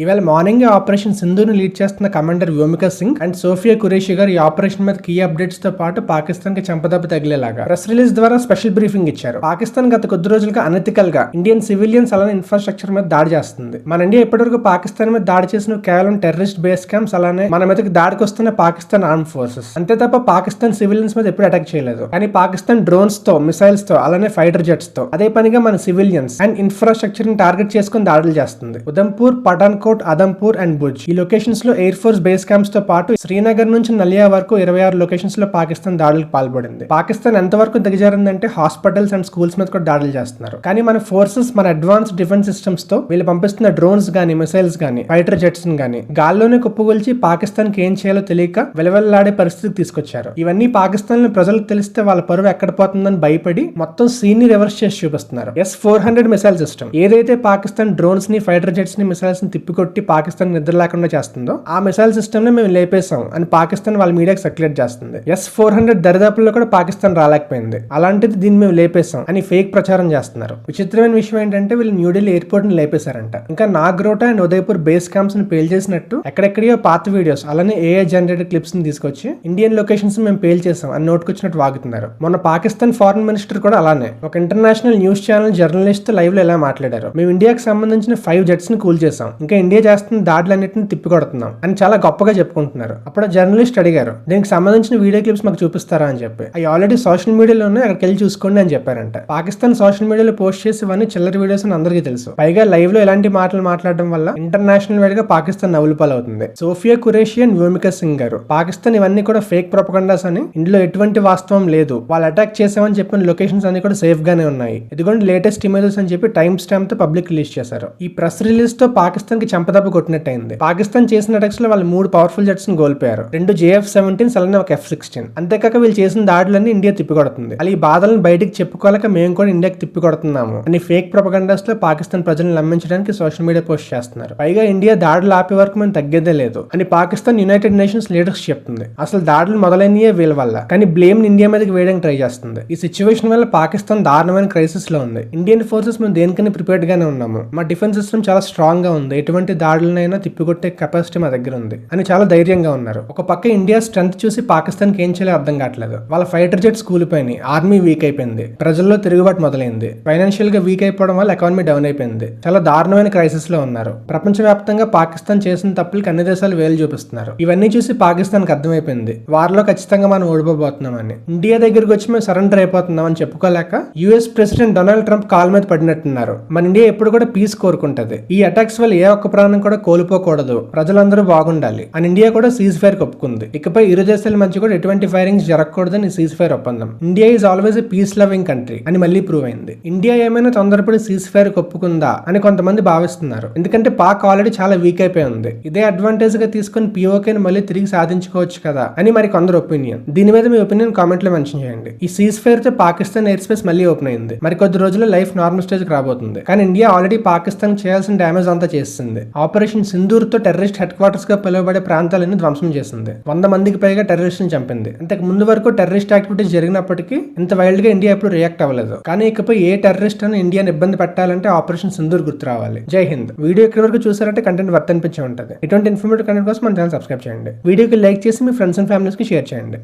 ఇవాళ morning operation సింధూర్ని lead చేస్తున్న కమాండర్ వ్యోమికా సింగ్ అండ్ సోఫియా ఖురేషి గారు ఈ ఆపరేషన్ మీద కీ అప్డేట్స్ తో పాటు పాకిస్తాన్ కి చెంపదెబ్బ తగిలేలాగా ప్రెస్ రిలీజ్ ద్వారా స్పెషల్ బ్రీఫింగ్ ఇచ్చారు. పాకిస్తాన్ గత కొద్ది రోజులుగా అనెథికల్ గా ఇండియన్ సివిలియన్స్ అలానే ఇన్ఫ్రాస్ట్రక్చర్ మీద దాడి చేస్తుంది. మన ఇండియా ఇప్పటివరకు పాకిస్తాన్ మీద దాడి చేసిన కేవలం టెర్రరిస్ట్ బేస్ క్యాంప్స్ అలానే మన మీదకి దాడికి వస్తున్న పాకిస్తాన్ ఆర్మ్ ఫోర్సెస్ అంతే తప్ప పాకిస్తాన్ సివిలియన్స్ మీద ఎప్పుడు అటాక్ చేయలేదు. కానీ పాకిస్తాన్ డ్రోన్స్ తో, మిసైల్స్ తో అలానే ఫైటర్ జెట్స్ తో అదే పనిగా మన సివిలియన్స్ అండ్ ఇన్ఫ్రాస్ట్రక్చర్ ని టార్గెట్ చేసుకుని దాడులు చేస్తుంది. ఉదంపూర్, పఠాన్కోట్, అదంపూర్ అండ్ భుజ్ ఈ లొకేషన్స్ లో ఎయిర్ ఫోర్స్ బేస్ క్యాంప్స్ తో పాటు శ్రీనగర్ నుంచి నలియా వరకు 26 లొకేషన్స్ లో పాకిస్తాన్ దాడులకు పాల్పడింది. పాకిస్తాన్ ఎంతవరకు దిగజారిందంటే హాస్పిటల్స్ అండ్ స్కూల్స్ మీద కూడా దాడులు చేస్తున్నారు. కానీ మన ఫోర్సెస్ మన అడ్వాన్స్ డిఫెన్స్ సిస్టమ్స్ తో వీళ్ళు పంపిస్తున్న డ్రోన్స్ గానీ, మిసైల్స్ గానీ, ఫైటర్ జెట్స్ గానీ గాల్లోనే కుప్పగొల్చి పాకిస్తాన్ కి ఏం చేయాలో తెలియక వెలవెల్లాడే పరిస్థితికి తీసుకొచ్చారు. ఇవన్నీ పాకిస్తాన్ లో ప్రజలకు తెలిస్తే వాళ్ళ పరువు ఎక్కడ పోతుందని భయపడి మొత్తం సీన్ ని రివర్స్ చేసి చూపిస్తున్నారు. S-400 మిసైల్ సిస్టమ్ ఏదైతే పాకిస్తాన్ డ్రోన్స్ ని, ఫైటర్ జెట్స్ ని, మిసైల్స్ ని తిప్పికొట్టి పాకిస్తాన్ నిద్ర లేకుండా చేస్తుందో ఆ మిసైల్ సిస్టమ్ ని మేము లేపేసాం అని పాకిస్తాన్ వాళ్ళ మీడియాకి సర్క్యులేట్ చేస్తుంది. S-400 దరిదాపుల్లో కూడా పాకిస్తాన్ రాలేకపోయింది. అలాంటిది దీన్ని మేము లేపేసాం అని ఫేక్ ప్రచారం చేస్తున్నారు. విచిత్రమైన విషయం ఏంటంటే వీళ్ళు న్యూఢిల్లీ ఎయిర్పోర్ట్ ని లేపేశారంట. ఇంకా Nagrota and Udaipur base camps ని పేల్చేసినట్టు ఎక్కడెక్కడియో పాత వీడియోస్ అలానే AI జనరేటెడ్ క్లిప్స్ ని తీసుకొచ్చి ఇండియన్ లొకేషన్స్ మేము పేల్చేసాం అని నోటుకొచ్చినట్టు వాగుతున్నారు. మొన్న పాకిస్తాన్ ఫారెన్ మినిస్టర్ కూడా అలానే ఒక international news channel journalist live లో ఇలా మాట్లాడారు. మేము ఇండియాకి సంబంధించిన 5 జెట్స్ ని కూల్ చేసాం, ఇంకా ఇండియా చేస్తున్న దాడులన్నింటిని తిప్పికొడుతున్నాం అని చాలా గొప్పగా చెప్పుకుంటున్నారు. అప్పుడు జర్నలిస్ట్ అడిగారు, దీనికి సంబంధించిన వీడియో క్లిప్స్ మాకు చూపిస్తారా అని చెప్పి. అవి ఆల్రెడీ సోషల్ మీడియాలోనే అక్కడికి వెళ్ళి చూసుకోండి అని చెప్పారంట. పాకిస్తాన్ సోషల్ మీడియాలో పోస్ట్ చేసి ఇవన్నీ చిల్లర వీడియోస్ అని అందరికీ తెలుసు. పైగా లైవ్ లో ఇలాంటి మాటలు మాట్లాడడం వల్ల ఇంటర్నేషనల్ వైడ్ గా పాకిస్తాన్ నవ్వులపాలవుతుంది. సోఫియా ఖురేషి అండ్ వ్యోమికా సింగ్ గారు పాకిస్తాన్ ఇవన్నీ కూడా ఫేక్ ప్రొపగండాస్ అని, ఇందులో ఎటువంటి వాస్తవం లేదు, వాళ్ళు అటాక్ చేసామని చెప్పిన లొకేషన్స్ అన్ని కూడా సేఫ్ గానే ఉన్నాయి, ఇదిగోండి లేటెస్ట్ ఇమేజెస్ అని చెప్పి టైం స్టాంప్ తో పబ్లిక్ రిలీజ్ చేశారు. ఈ ప్రెస్ రిలీజ్ తో పాకిస్తాన్ కి చెంపదెబ్బ కొట్టినట్టయింది. పాకిస్తాన్ చేసిన అటాక్స్ లో వాళ్ళు 3 పవర్ఫుల్ జెట్స్ ని కోల్పోయారు. 2 JF-17 అలానే ఒక F-16. అంతేకాక వీళ్ళు చేసిన దాడులన్నీ ఇండియా తిప్పికొడుతుంది. అలా ఈ బాధలను బయటికి చెప్పుకోలేక మేము కూడా ఇండియాకి తిప్పికొడుతున్నాము అని ఫేక్ ప్రొపగండాస్ లో పాకిస్తాన్ ప్రజలను నమ్మించడానికి సోషల్ మీడియా పోస్ట్ చేస్తున్నారు. పైగా ఇండియా దాడులు ఆపే వరకు మేము తగ్గేదే లేదు అని పాకిస్తాన్ యునైటెడ్ నేషన్స్ లీడర్స్ చెప్తుంది. అసలు దాడులు మొదలైనయే వీళ్ళ వల్ల, కానీ బ్లేమ్ ఇండియా మీదకి వేయడానికి ట్రై చేస్తుంది. ఈ సిచ్యువేషన్ వల్ల పాకిస్తాన్ దారుణమైన క్రైసిస్ లో ఉంది. ఇండియన్ ఫోర్సెస్ మేము దేనికైనా ప్రిపేర్డ్ గానే ఉన్నాము, మా డిఫెన్స్ సిస్టమ్ చాలా స్ట్రాంగ్ గా ఉంది, ఎటువంటి దాడులనైనా తిప్పికొట్టే కెపాసిటీ మా దగ్గర ఉంది అని చాలా ధైర్యంగా ఉన్నారు. ఒక పక్క ఇండియా స్ట్రెంత్ చూసి పాకిస్తాన్ కి ఏం చేయాలో అర్థం కావట్లేదు. వాళ్ళ ఫైటర్ జెట్స్ కూలిపోయినాయి, ఆర్మీ వీక్ అయిపోయింది, ప్రజల్లో తిరుగుబాటు మొదలైంది, ఫైనాన్షియల్ గా వీక్ అయిపోవడం వల్ల ఎకానమీ డౌన్ అయిపోయింది, చాలా దారుణమైన క్రైసిస్ లో ఉన్నారు. ప్రపంచవ్యాప్తంగా పాకిస్తాన్ చేసిన తప్పులకి అన్ని దేశాలు వేలు చూపిస్తున్నారు. ఇవన్నీ చూసి పాకిస్తాన్ కి అర్థమైపోయింది వారిలో ఖచ్చితంగా మనం ఓడిపోబోతున్నామని. ఇండియా దగ్గరికి వచ్చి మేము సరెండర్ అయిపోతున్నాం అని చెప్పుకోలేక US president Donald Trump call మీద పడినట్టున్నారు. మన ఇండియా ఎప్పుడు కూడా పీస్ కోరుకుంటది. ఈ అటాక్స్ వల్ల ఏ ఒక్క ప్రాణం కూడా కోల్పోకూడదు, ప్రజలందరూ బాగుండాలి అని ఇండియా కూడా సీజ్ ఫైర్ ఒప్పుకుంది. ఇకపై ఇరు దేశాల మధ్య కూడా ఎటువంటి ఫైరింగ్స్ జరగకూడదని సీజ్ ఫైర్ ఒప్పందం. India is always a peace loving country అని మళ్ళీ ప్రూవ్ అయింది. ఇండియా ఏమైనా తొందరపడి సీజ్ ఫైర్ ఒప్పుకుందా అని కొంతమంది భావిస్తున్నారు. ఎందుకంటే పాక్ ఆల్రెడీ చాలా వీక్ అయిపోయి ఉంది. ఇదే అడ్వాంటేజ్ గా తీసుకుని POKని మళ్ళీ తిరిగి సాధించుకోవచ్చు కదా అని మరి కొందరు ఒపీనియన్. దీని మీద మీ ఒపీనియన్ కామెంట్ లో మెన్షన్ చేయండి. ఈ సీజ్ ఫైర్ తో పాకిస్తాన్ ఎయిర్ స్పేస్ మళ్ళీ ఓపెన్ అయింది. మరి కొద్ది రోజుల్లో లైఫ్ నార్మల్ స్టేజ్ కి రాబోతుంది. కానీ ఇండియా ఆల్రెడీ పాకిస్తాన్ చేయాల్సిన డ్యామేజ్ అంతా చేస్తుంది. ఆపరేషన్ సింధూర్ తో టెర్రరిస్ట్ హెడ్ క్వార్టర్స్ గా పిలువబడే ప్రాంతాలను ధ్వంసం చేసింది. 100 మందికి పైగా టెర్రరిస్ట్ని చంపింది. అంతకు ముందు వరకు టెర్రరిస్ట్ యాక్టివిటీస్ జరిగినప్పటికీ ఇంత వైల్డ్ గా ఇండియా ఎప్పుడు రియాక్ట్ అవ్వలేదు. కానీ ఇకపై ఏ టెర్రరిస్ట్ అని ఇండియాని ఇబ్బంది పెట్టాలంటే ఆపరేషన్ సింధూర్ గుర్తు రావాలి. జై హింద్. వీడియో ఎక్కడి వరకు చూసారంటే కంటెంట్ వర్త్ అనిపించి ఉంటుంది. ఇటువంటి ఇన్ఫర్మేటివ్ కంటెంట్ కోసం మన ఛానల్ సబ్స్క్రైబ్ చేయండి. వీడియోకి లైక్ చేసి మీ ఫ్రెండ్స్ అండ్ ఫ్యామిలీస్ కి షేర్ చేయండి.